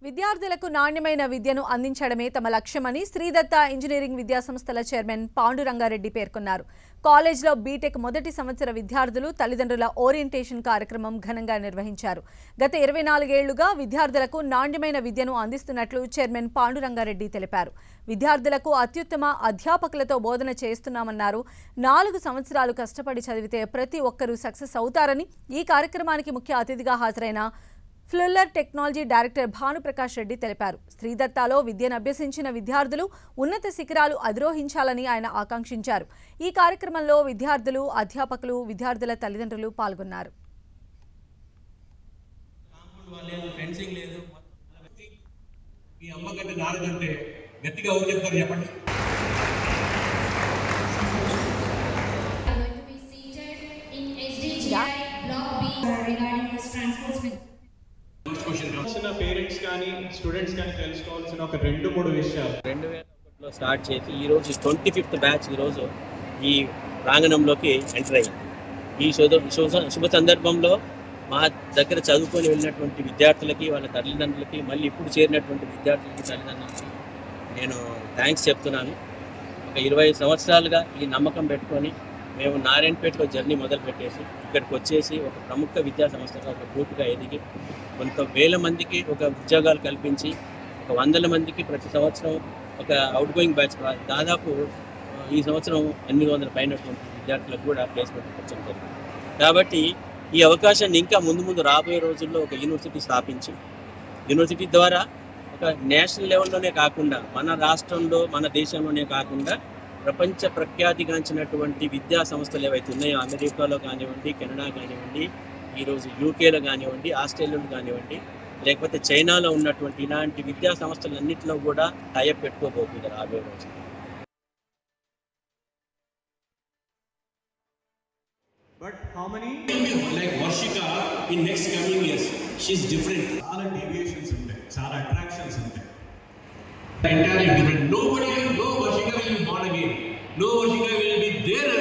విద్యార్థులకు నాణ్యమైన విద్యను అందించడమే తమ లక్ష్యమని శ్రీదత్త ఇంజనీరింగ్ విద్యాసంస్థల చైర్మన్ పాండురంగారెడ్డి పేర్కొన్నారు. కాలేజ్లో బీటెక్ మొదటి సంవత్సర విద్యార్థులు తల్లిదండ్రుల ఓరియంటేషన్ కార్యక్రమం ఘనంగా నిర్వహించారు. గత 24 ఏళ్లుగా విద్యార్థులకు నాణ్యమైన విద్యను అందిస్తున్నట్లు చైర్మన్ పాండురంగారెడ్డి తెలిపారు. విద్యార్థులకు అత్యుత్తమ అధ్యాపకులతో బోధన చేస్తున్నామన్నారు. 4 సంవత్సరాలు కష్టపడి చదివితే ప్రతి ఒక్కరూ సక్సెస్ అవుతారని ఈ కార్యక్రమానికి ముఖ్య అతిథిగా హాజరైన ఫ్లుల్లర్ టెక్నాలజీ డైరెక్టర్ భానుప్రకాష్ రెడ్డి తెలిపారు. శ్రీదత్తాలో విద్యను అభ్యసించిన విద్యార్థులు ఉన్నత శిఖరాలు అధిరోహించాలని ఆయన ఆకాంక్షించారు. ఈ కార్యక్రమంలో విద్యార్థులు, అధ్యాపకులు, విద్యార్థుల తల్లిదండ్రులు పాల్గొన్నారు. పేరెంట్స్ కానీ స్టూడెంట్స్ కానీ తెలుసుకోవాల్సిన ఒక 2-3 విషయాలు 2001లో స్టార్ట్ చేసి ఈరోజు 25th బ్యాచ్ ఈరోజు ఈ ప్రాంగణంలోకి ఎంటర్ అయ్యింది. ఈ శుభ సందర్భంలో మా దగ్గర చదువుకొని వెళ్ళినటువంటి విద్యార్థులకి, వాళ్ళ తల్లిదండ్రులకి, మళ్ళీ ఇప్పుడు చేరినటువంటి విద్యార్థులకి, తల్లిదండ్రులకి నేను థ్యాంక్స్ చెప్తున్నాను. ఒక 20 సంవత్సరాలుగా ఈ నమ్మకం పెట్టుకొని మేము నారాయణపేటలో జర్నీ మొదలు పెట్టేసి ఇక్కడికి వచ్చేసి ఒక ప్రముఖ విద్యా సంస్థగా ఒక గ్రూప్గా ఎదిగి కొంత వేల మందికి ఒక ఉద్యోగాలు కల్పించి ఒక 100 మందికి ప్రతి సంవత్సరం ఒక అవుట్ గోయింగ్ బ్యాచ్ దాదాపు ఈ సంవత్సరం 800 పైనటువంటి విద్యార్థులకు కూడా ప్లేస్మెంట్ ఇప్పించడం జరిగింది. కాబట్టి ఈ అవకాశాన్ని ఇంకా ముందు రాబోయే రోజుల్లో ఒక యూనివర్సిటీ స్థాపించి యూనివర్సిటీ ద్వారా ఒక నేషనల్ లెవెల్లోనే కాకుండా మన రాష్ట్రంలో, మన దేశంలోనే కాకుండా ప్రపంచ ప్రఖ్యాతిగాంచినటువంటి విద్యా సంస్థలు ఏవైతే ఉన్నాయో అమెరికాలో కానివ్వండి, కెనడా కానివ్వండి, ఈరోజు యూకేలో కానివ్వండి, ఆస్ట్రేలియాలో కానివ్వండి, లేకపోతే చైనాలో ఉన్నటువంటి ఇలాంటి విద్యా సంస్థలన్నింటిలో కూడా టైఅప్ పెట్టుకోబోతుంది రాబోయే రోజు. But how many like Varshika in next coming years she's different. చాలా deviations ఉంటాయి, చాలా attractions ఉంటాయి. Entirely different. Nobody will know Varshika will be born again. No Varshika will be there